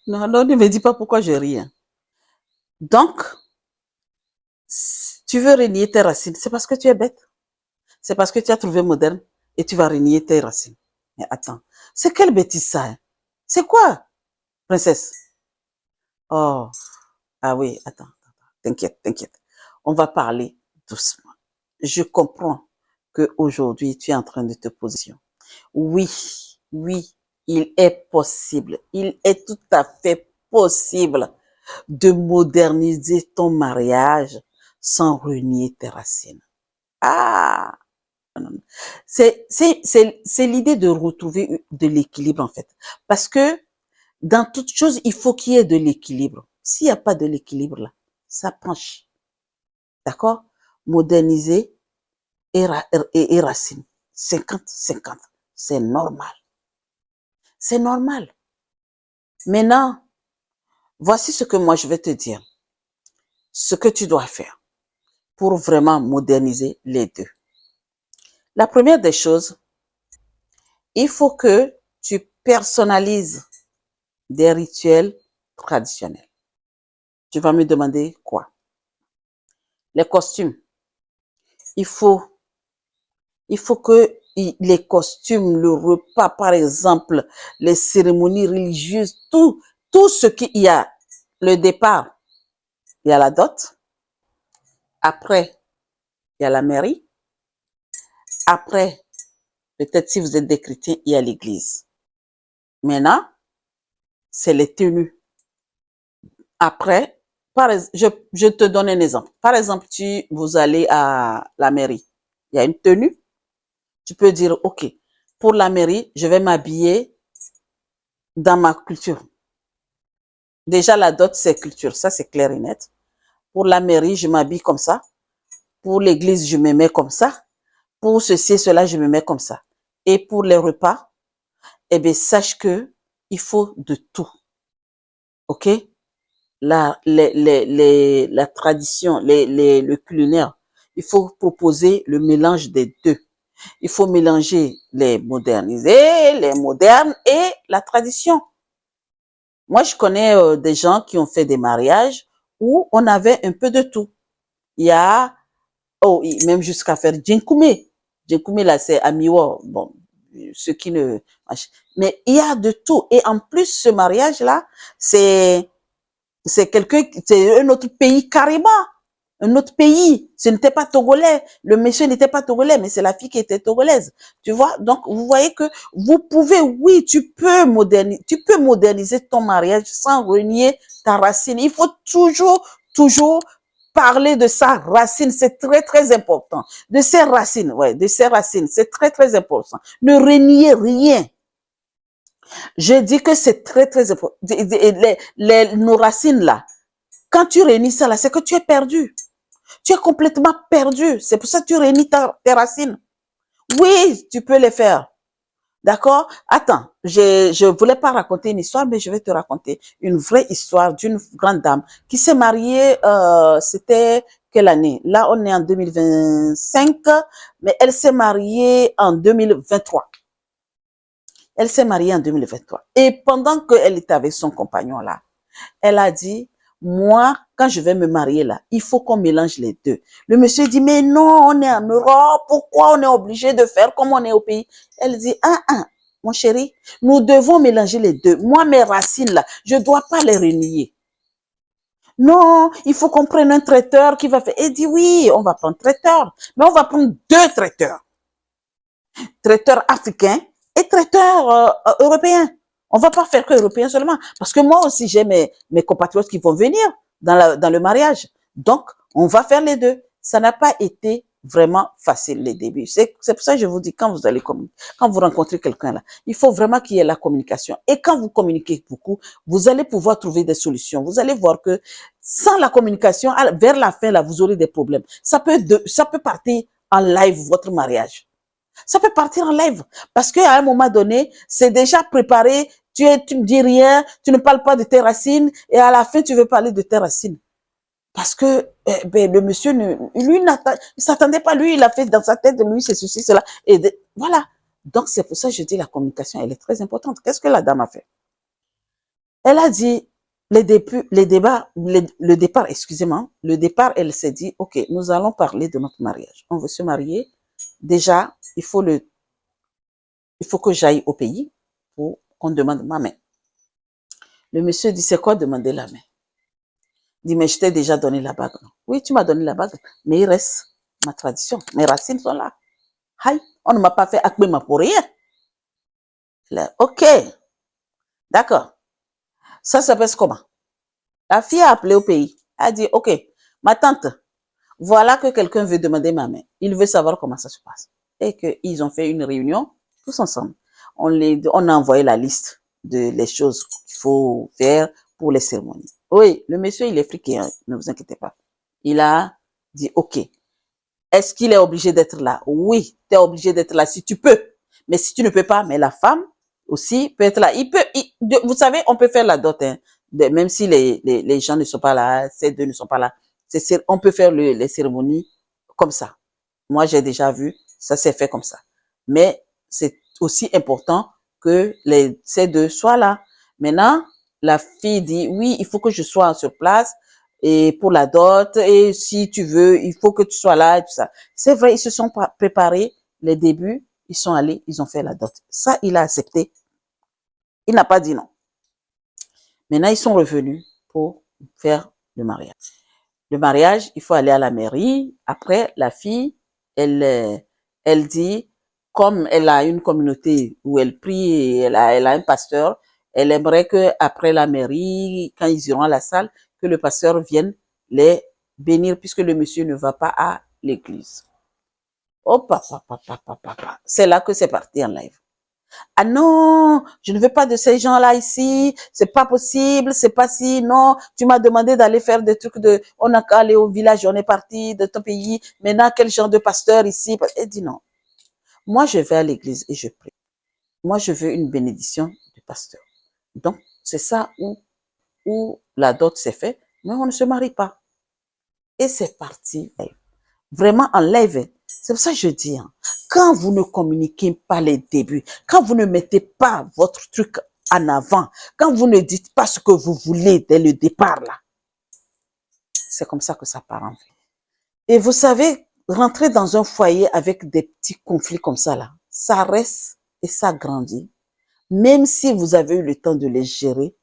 Non, non, ne me dis pas pourquoi je ris, hein. Donc, tu veux renier tes racines, c'est parce que tu es bête. C'est parce que tu as trouvé moderne et tu vas renier tes racines. Mais attends, c'est quelle bêtise ça, hein? C'est quoi, princesse? Oh, ah oui, attends, t'inquiète, t'inquiète. On va parler doucement. Je comprends que aujourd'hui tu es en train de te positionner. Oui, oui, il est tout à fait possible de moderniser ton mariage sans renier tes racines. Ah, c'est l'idée de retrouver de l'équilibre en fait. Parce que dans toute chose, il faut qu'il y ait de l'équilibre. S'il n'y a pas de l'équilibre là, ça penche. D'accord? Moderniser et racine. 50-50. C'est normal. C'est normal. Maintenant, voici ce que moi je vais te dire. Ce que tu dois faire pour vraiment moderniser les deux. La première des choses, il faut que tu personnalises des rituels traditionnels. Tu vas me demander quoi? Les costumes. Il faut, il faut que les costumes, le repas, par exemple, les cérémonies religieuses, tout ce qu'il y a, le départ, il y a la dot. Après, il y a la mairie. Après, peut-être si vous êtes des chrétiens, il y a l'église. Maintenant, c'est les tenues. Après, je te donne un exemple. Par exemple, vous allez à la mairie. Il y a une tenue. Tu peux dire, OK, pour la mairie, je vais m'habiller dans ma culture. Déjà, la dot, c'est culture. Ça, c'est clair et net. Pour la mairie, je m'habille comme ça. Pour l'église, je me mets comme ça. Pour ceci et cela, je me mets comme ça. Et pour les repas, eh bien, sache que il faut de tout. OK? La tradition, le culinaire, il faut proposer le mélange des deux. Il faut mélanger les modernisés, les modernes et la tradition. Moi, je connais des gens qui ont fait des mariages où on avait un peu de tout. Il y a, oh, même jusqu'à faire djinkoumé. Djinkoumé, là, c'est à Miwa. Bon, ceux qui ne... Mais il y a de tout. Et en plus, ce mariage-là, c'est un autre pays carrément. Un autre pays. Ce n'était pas togolais. Le monsieur n'était pas togolais, mais c'est la fille qui était togolaise. Tu vois? Donc, vous voyez que vous pouvez, oui, tu peux moderniser ton mariage sans renier ta racine. Il faut toujours parler de sa racine. C'est très, très important. De ses racines, ouais, de ses racines. C'est très, très important. Ne reniez rien. Je dis que c'est très, très important. Nos racines là, quand tu réunis ça là, c'est que tu es perdu. Tu es complètement perdu. C'est pour ça que tu réunis tes racines. Oui, tu peux les faire. D'accord? Attends, je voulais pas raconter une histoire, mais je vais te raconter une vraie histoire d'une grande dame qui s'est mariée, c'était quelle année? Là, on est en 2025, mais elle s'est mariée en 2023. Elle s'est mariée en 2023. Et pendant qu'elle était avec son compagnon là, elle a dit, moi, quand je vais me marier là, il faut qu'on mélange les deux. Le monsieur dit, mais non, on est en Europe, pourquoi on est obligé de faire comme on est au pays? Elle dit, mon chéri, nous devons mélanger les deux. Moi, mes racines là, je ne dois pas les renier. Non, il faut qu'on prenne un traiteur qui va faire. Elle dit, oui, on va prendre un traiteur, mais on va prendre deux traiteurs. Traiteur africain et traiteur européen. On va pas faire que européen seulement. Parce que moi aussi, j'ai mes compatriotes qui vont venir dans le mariage. Donc, on va faire les deux. Ça n'a pas été vraiment facile les débuts. C'est pour ça que je vous dis, quand vous allez communiquer, quand vous rencontrez quelqu'un là, il faut vraiment qu'il y ait la communication. Et quand vous communiquez beaucoup, vous allez pouvoir trouver des solutions. Vous allez voir que sans la communication, vers la fin là, vous aurez des problèmes. Ça peut partir en live, votre mariage. Ça peut partir en live. Parce qu'à un moment donné, c'est déjà préparé. Tu ne dis rien, tu ne parles pas de tes racines, et à la fin, tu veux parler de tes racines. Parce que le monsieur, lui, il s'attendait pas. Lui, il a fait dans sa tête, lui, c'est ceci, cela. Voilà. Donc, c'est pour ça que je dis la communication, elle est très importante. Qu'est-ce que la dame a fait? Elle a dit, le départ, excusez-moi, le départ, elle s'est dit, ok, nous allons parler de notre mariage. On veut se marier. Déjà, il faut que j'aille au pays pour qu'on demande ma main. Le monsieur dit, c'est quoi demander la main? Il dit, mais je t'ai déjà donné la bague. Oui, tu m'as donné la bague, mais il reste ma tradition. Mes racines sont là. Aïe, on ne m'a pas fait akbema pour rien. Là, ok, d'accord. Ça se passe comment? La fille a appelé au pays. Elle a dit, ok, ma tante, voilà que quelqu'un veut demander ma main. Il veut savoir comment ça se passe. Et qu'ils ont fait une réunion, tous ensemble. On a envoyé la liste de les choses qu'il faut faire pour les cérémonies. Oui, le monsieur, il est friqué, hein, ne vous inquiétez pas. Il a dit, ok, est-ce qu'il est obligé d'être là? Oui, tu es obligé d'être là si tu peux. Mais si tu ne peux pas, mais la femme aussi peut être là. Vous savez, on peut faire la dot, hein, même si les gens ne sont pas là, ces deux ne sont pas là. On peut faire les cérémonies comme ça. Moi, j'ai déjà vu, ça s'est fait comme ça. Mais c'est aussi important que ces deux soient là. Maintenant, la fille dit, oui, il faut que je sois sur place et pour la dot, et si tu veux, il faut que tu sois là et tout ça. C'est vrai, ils se sont préparés les débuts, ils sont allés, ils ont fait la dot. Ça, il a accepté. Il n'a pas dit non. Maintenant, ils sont revenus pour faire le mariage. Le mariage, il faut aller à la mairie. Après, la fille, elle dit, comme elle a une communauté où elle prie et elle a un pasteur, elle aimerait que après la mairie, quand ils iront à la salle, que le pasteur vienne les bénir puisque le monsieur ne va pas à l'église. Oh papa, papa, papa, papa. C'est là que c'est parti en live. Ah non, je ne veux pas de ces gens-là ici, c'est pas possible, c'est pas si, non, tu m'as demandé d'aller faire des trucs on a qu'à aller au village, on est parti de ton pays, maintenant quel genre de pasteur ici? Elle dit non. Moi, je vais à l'église et je prie. Moi, je veux une bénédiction du pasteur. Donc, c'est ça où la dot s'est faite, mais on ne se marie pas. Et c'est parti. Vraiment en live. C'est pour ça que je dis, hein, quand vous ne communiquez pas les débuts, quand vous ne mettez pas votre truc en avant, quand vous ne dites pas ce que vous voulez dès le départ, là, c'est comme ça que ça part en fait. Et vous savez, rentrer dans un foyer avec des petits conflits comme ça, là, ça reste et ça grandit. Même si vous avez eu le temps de les gérer,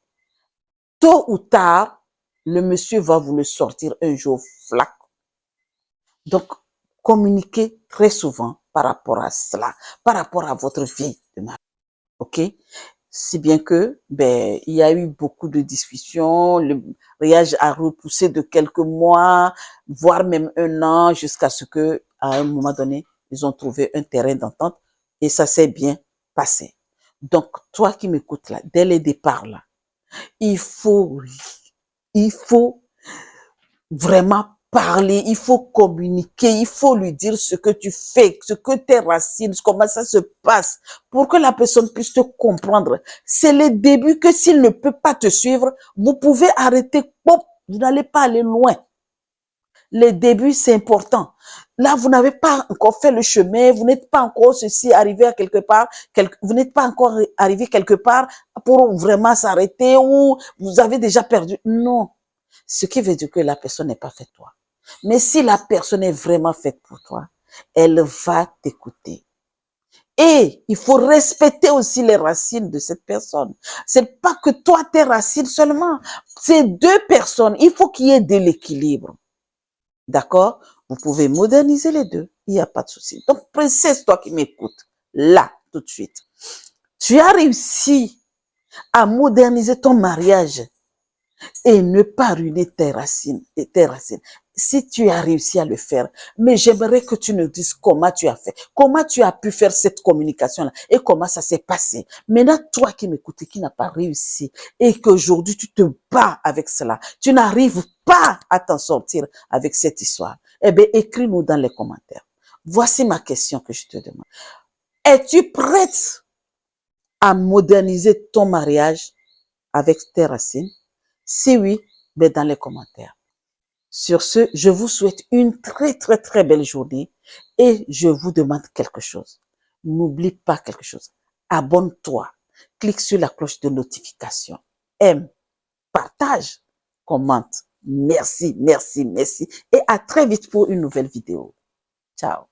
tôt ou tard, le monsieur va vous le sortir un jour flac. Donc, communiquez très souvent par rapport à cela, par rapport à votre vie de mariage. OK? Si bien que, il y a eu beaucoup de discussions, le mariage a repoussé de quelques mois, voire même un an, jusqu'à ce que, à un moment donné, ils ont trouvé un terrain d'entente et ça s'est bien passé. Donc, toi qui m'écoutes là, dès le départ là, il faut vraiment parler, il faut communiquer, il faut lui dire ce que tu fais, ce que tes racines, comment ça se passe, pour que la personne puisse te comprendre. C'est le début que s'il ne peut pas te suivre, vous pouvez arrêter, pop, vous n'allez pas aller loin. Les débuts, c'est important. Là, vous n'avez pas encore fait le chemin, vous n'êtes pas encore arrivé à quelque part, vous n'êtes pas encore arrivé quelque part pour vraiment s'arrêter ou vous avez déjà perdu. Non. Ce qui veut dire que la personne n'est pas faite pour toi. Mais si la personne est vraiment faite pour toi, elle va t'écouter. Et il faut respecter aussi les racines de cette personne. C'est pas que toi, tes racines seulement. C'est deux personnes. Il faut qu'il y ait de l'équilibre. D'accord? Vous pouvez moderniser les deux. Il n'y a pas de souci. Donc, princesse, toi qui m'écoutes, là, tout de suite, tu as réussi à moderniser ton mariage et ne pas ruiner tes racines. Si tu as réussi à le faire, mais j'aimerais que tu nous dises comment tu as fait, comment tu as pu faire cette communication-là et comment ça s'est passé. Maintenant, toi qui m'écoutes et qui n'as pas réussi et qu'aujourd'hui tu te bats avec cela, tu n'arrives pas à t'en sortir avec cette histoire, eh bien, écris-nous dans les commentaires. Voici ma question que je te demande. Es-tu prête à moderniser ton mariage avec tes racines? Si oui, ben dans les commentaires. Sur ce, je vous souhaite une très, très, très belle journée et je vous demande quelque chose. N'oublie pas quelque chose. Abonne-toi. Clique sur la cloche de notification. aime, partage, commente. Merci, merci, merci. Et à très vite pour une nouvelle vidéo. Ciao.